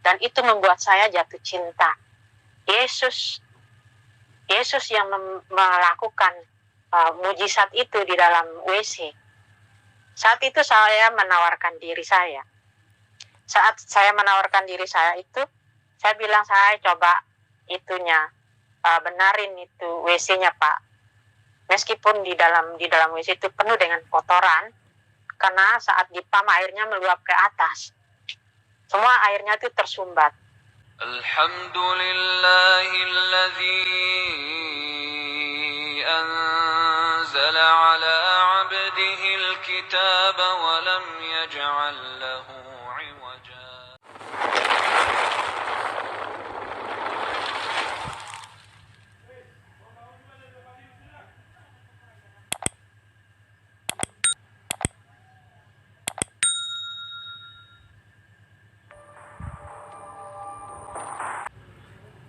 Dan itu membuat saya jatuh cinta. Yesus yang melakukan mujizat itu di dalam WC. Saat itu saya menawarkan diri saya. Saat saya menawarkan diri saya itu, saya bilang saya coba benarin itu WC-nya Pak. Meskipun di dalam WC itu penuh dengan kotoran, karena saat dipam airnya meluap ke atas. Semua airnya itu tersumbat. Alhamdulillahilladzi anzala ala 'abdihil kitaba wa lam yaj'al lahu 'iwaja.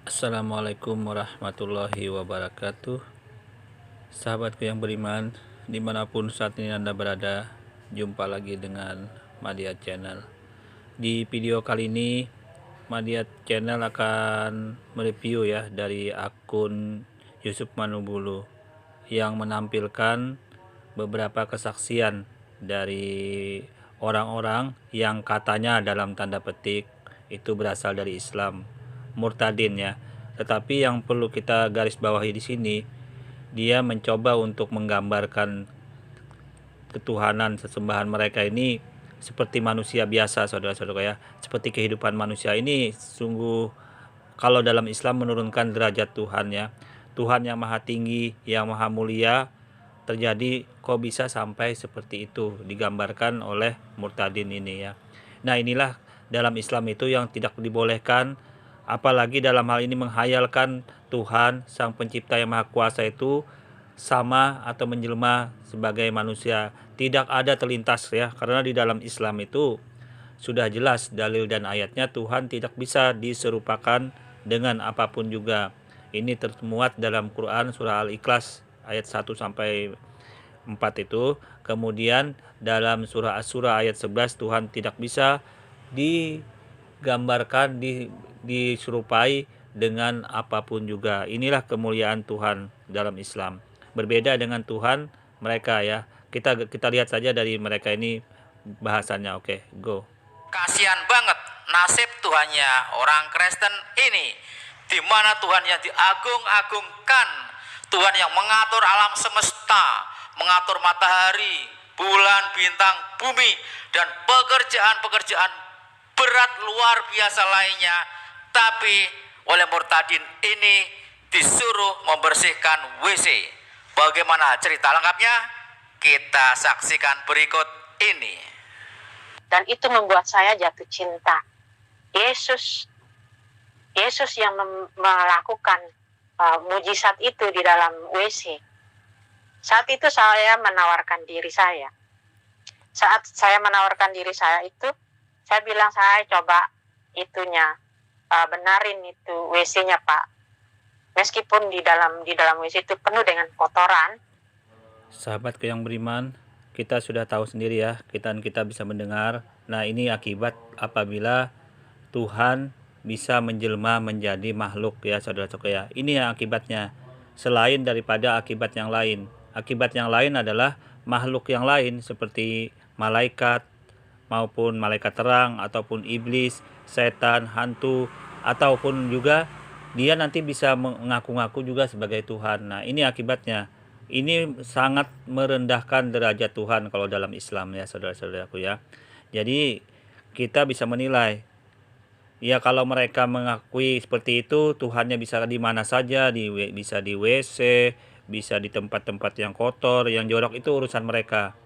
Assalamualaikum warahmatullahi wabarakatuh. Sahabatku yang beriman, dimanapun saat ini Anda berada, jumpa lagi dengan Madiat Channel. Di video kali ini Madiat Channel akan mereview ya dari akun Yusuf Manubulu yang menampilkan beberapa kesaksian dari orang-orang yang katanya dalam tanda petik itu berasal dari Islam, murtadin ya. Tetapi yang perlu kita garis bawahi di sini, dia mencoba untuk menggambarkan ketuhanan sesembahan mereka ini seperti manusia biasa, saudara-saudara ya. Seperti kehidupan manusia ini sungguh, kalau dalam Islam menurunkan derajat Tuhan ya. Tuhan yang maha tinggi, yang maha mulia, terjadi kok bisa sampai seperti itu digambarkan oleh murtadin ini ya. Nah, inilah dalam Islam itu yang tidak dibolehkan, apalagi dalam hal ini menghayalkan Tuhan Sang Pencipta yang Maha Kuasa itu sama atau menjelma sebagai manusia. Tidak ada terlintas ya, karena di dalam Islam itu sudah jelas dalil dan ayatnya Tuhan tidak bisa diserupakan dengan apapun juga. Ini termuat dalam Quran surah Al-Ikhlas ayat 1 sampai 4 itu. Kemudian dalam surah Asy-Syura ayat 11, Tuhan tidak bisa digambarkan, diserupai dengan apapun juga. Inilah kemuliaan Tuhan dalam Islam. Berbeda dengan Tuhan mereka ya. Kita lihat saja dari mereka ini bahasannya. Oke, go. Kasihan banget nasib Tuhannya orang Kristen ini, di mana Tuhan yang diagung-agungkan, Tuhan yang mengatur alam semesta, mengatur matahari, bulan, bintang, bumi, dan pekerjaan-pekerjaan berat luar biasa lainnya. Tapi oleh murtadin ini disuruh membersihkan WC. Bagaimana cerita lengkapnya? Kita saksikan berikut ini. Dan itu membuat saya jatuh cinta. Yesus yang melakukan mujizat itu di dalam WC. Saat itu saya menawarkan diri saya. Saat saya menawarkan diri saya itu, saya bilang saya coba benarin itu WC-nya Pak. Meskipun di dalam WC itu penuh dengan kotoran. Sahabatku yang beriman, kita sudah tahu sendiri ya, kita bisa mendengar. Nah, ini akibat apabila Tuhan bisa menjelma menjadi makhluk ya, saudara-saudara ya. Ini yang akibatnya, selain daripada akibat yang lain. Akibat yang lain adalah makhluk yang lain seperti malaikat maupun malaikat terang ataupun iblis, setan, hantu, ataupun juga dia nanti bisa mengaku-ngaku juga sebagai Tuhan. Nah, ini akibatnya. Ini sangat merendahkan derajat Tuhan kalau dalam Islam ya, saudara-saudaraku ya. Jadi kita bisa menilai ya, kalau mereka mengakui seperti itu, Tuhannya bisa di mana saja, bisa di WC, bisa di tempat-tempat yang kotor, yang jorok, itu urusan mereka.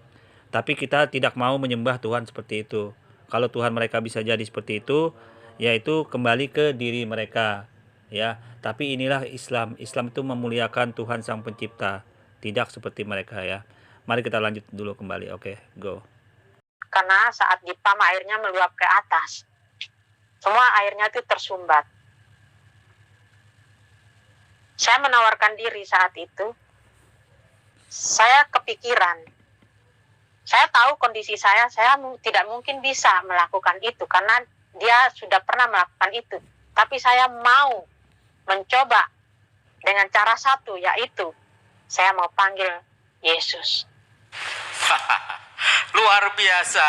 Tapi kita tidak mau menyembah Tuhan seperti itu. Kalau Tuhan mereka bisa jadi seperti itu, yaitu kembali ke diri mereka ya. Tapi inilah Islam. Islam itu memuliakan Tuhan Sang Pencipta, tidak seperti mereka ya. Mari kita lanjut dulu kembali. Oke, go. Karena saat dipam airnya meluap ke atas. Semua airnya itu tersumbat. Saya menawarkan diri saat itu. Saya kepikiran. Saya tahu kondisi saya tidak mungkin bisa melakukan itu. Karena dia sudah pernah melakukan itu. Tapi saya mau mencoba dengan cara satu, yaitu saya mau panggil Yesus. Luar biasa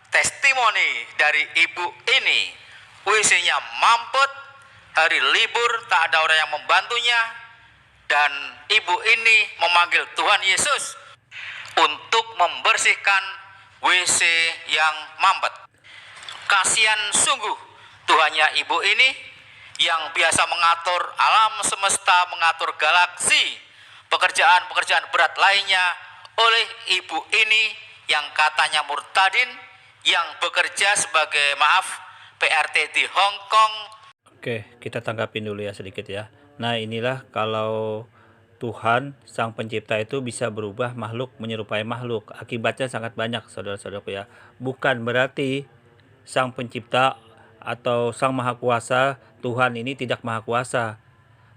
testimoni dari ibu ini. WC-nya mampet, hari libur tak ada orang yang membantunya, dan ibu ini memanggil Tuhan Yesus untuk membersihkan WC yang mampet. Kasihan sungguh Tuhannya ibu ini yang biasa mengatur alam semesta, mengatur galaksi, pekerjaan-pekerjaan berat lainnya, oleh ibu ini yang katanya murtadin, yang bekerja sebagai PRT di Hong Kong. Oke, kita tanggapin dulu ya sedikit ya. Nah, inilah kalau Tuhan sang pencipta itu bisa berubah makhluk menyerupai makhluk. Akibatnya sangat banyak, saudara-saudaraku ya. Bukan berarti sang pencipta atau sang maha kuasa Tuhan ini tidak maha kuasa.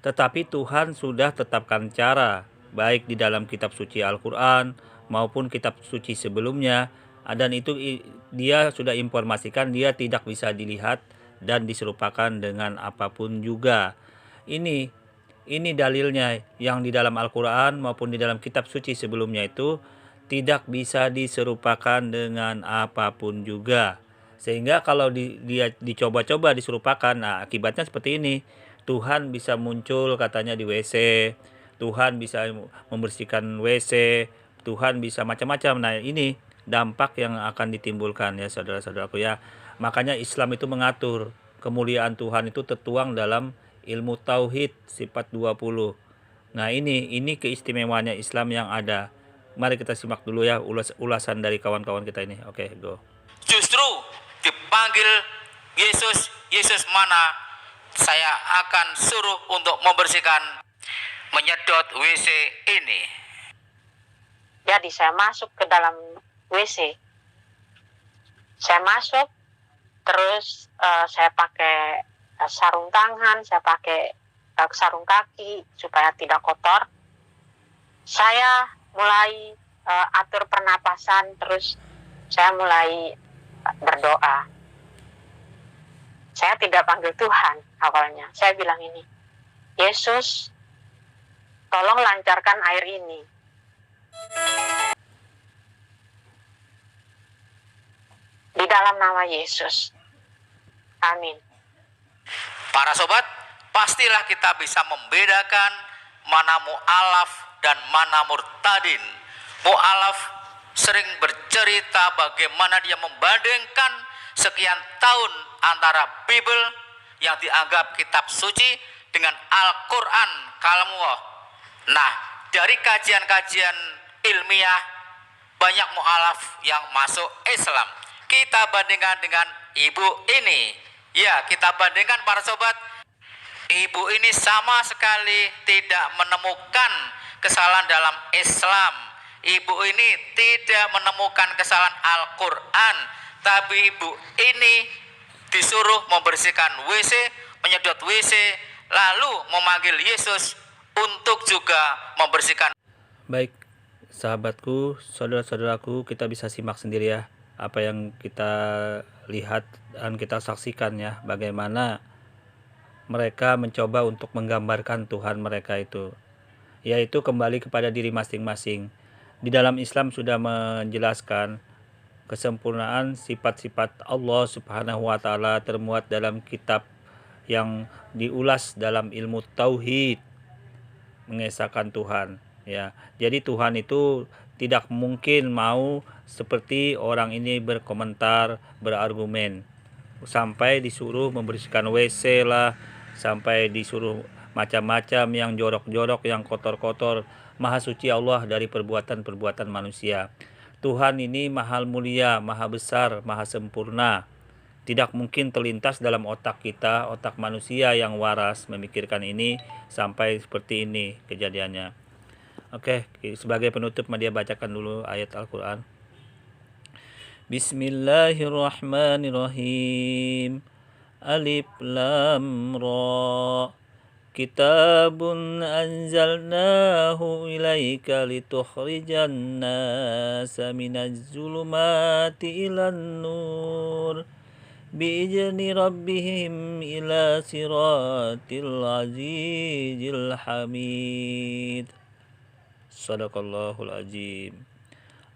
Tetapi Tuhan sudah tetapkan cara, baik di dalam kitab suci Al-Quran maupun kitab suci sebelumnya. Dan itu dia sudah informasikan dia tidak bisa dilihat dan diserupakan dengan apapun juga. Ini dalilnya yang di dalam Al-Quran maupun di dalam kitab suci sebelumnya itu tidak bisa diserupakan dengan apapun juga. Sehingga kalau dia dicoba-coba diserupakan, nah akibatnya seperti ini. Tuhan bisa muncul katanya di WC, Tuhan bisa membersihkan WC, Tuhan bisa macam-macam. Nah ini dampak yang akan ditimbulkan ya saudara-saudaraku ya. Makanya Islam itu mengatur kemuliaan Tuhan itu tertuang dalam ilmu tauhid sifat 20. Nah ini keistimewaannya Islam yang ada. Mari kita simak dulu ya ulasan dari kawan-kawan kita ini. Oke, go. Justru dipanggil Yesus, Yesus mana? Saya akan suruh untuk membersihkan, menyedot WC ini. Jadi saya masuk ke dalam WC. Saya masuk, terus saya pakai sarung tangan, saya pakai sarung kaki supaya tidak kotor. Saya mulai atur pernapasan, terus saya mulai berdoa. Saya tidak panggil Tuhan awalnya. Saya bilang ini, Yesus, tolong lancarkan air ini. Di dalam nama Yesus. Amin. Para sobat, pastilah kita bisa membedakan mana mu'alaf dan mana murtadin. Mu'alaf sering bercerita bagaimana dia membandingkan sekian tahun antara Bible yang dianggap kitab suci dengan Al-Quran kalamullah. Nah, dari kajian-kajian ilmiah banyak mu'alaf yang masuk Islam. Kita bandingkan dengan ibu ini. Ya, kita bandingkan para sobat. Ibu ini sama sekali tidak menemukan kesalahan dalam Islam. Ibu ini tidak menemukan kesalahan Al-Quran. Tapi ibu ini disuruh membersihkan WC, menyedot WC, lalu memanggil Yesus untuk juga membersihkan. Baik, sahabatku, saudara-saudaraku, kita bisa simak sendiri ya apa yang kita lihat dan kita saksikan ya, bagaimana mereka mencoba untuk menggambarkan Tuhan mereka itu, yaitu kembali kepada diri masing-masing. Di dalam Islam sudah menjelaskan kesempurnaan sifat-sifat Allah Subhanahu wa taala termuat dalam kitab yang diulas dalam ilmu tauhid, mengesahkan Tuhan ya. Jadi Tuhan itu tidak mungkin mau seperti orang ini berkomentar, berargumen sampai disuruh membersihkan WC lah, sampai disuruh macam-macam yang jorok-jorok, yang kotor-kotor. Maha suci Allah dari perbuatan-perbuatan manusia. Tuhan ini maha mulia, maha besar, maha sempurna. Tidak mungkin terlintas dalam otak kita, otak manusia yang waras memikirkan ini sampai seperti ini kejadiannya. Oke, sebagai penutup Madia bacakan dulu ayat Al-Quran. Bismillahirrahmanirrahim. Alif Lam Ra. Kitabun anzalnahu ilaika litukhrijan nasa minaz zulumati ilan nur بإذن ربهم إلى صراط العزيز الحميد. Sadaqallahul azim.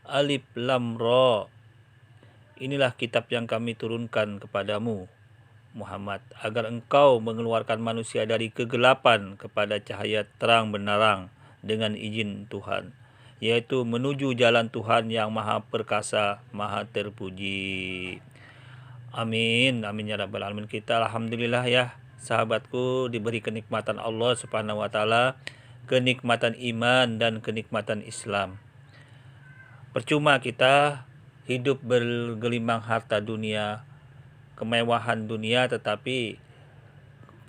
Alif Lam Ra. Inilah kitab yang kami turunkan kepadamu, Muhammad, agar engkau mengeluarkan manusia dari kegelapan kepada cahaya terang benderang dengan izin Tuhan, yaitu menuju jalan Tuhan yang maha perkasa, maha terpuji. Amin, amin ya rabbal alamin. Kita alhamdulillah ya sahabatku, diberi kenikmatan Allah subhanahu wa ta'ala, kenikmatan iman dan kenikmatan Islam. Percuma kita hidup bergelimang harta dunia, kemewahan dunia, tetapi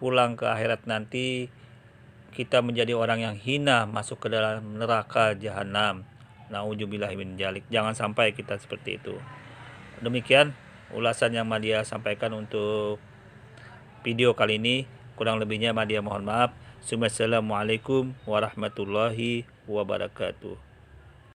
pulang ke akhirat nanti kita menjadi orang yang hina, masuk ke dalam neraka jahanam. Nauzubillahi min dzalik. Jangan sampai kita seperti itu. Demikian ulasan yang Madia sampaikan untuk video kali ini. Kurang lebihnya Madia mohon maaf. Assalamualaikum warahmatullahi wabarakatuh.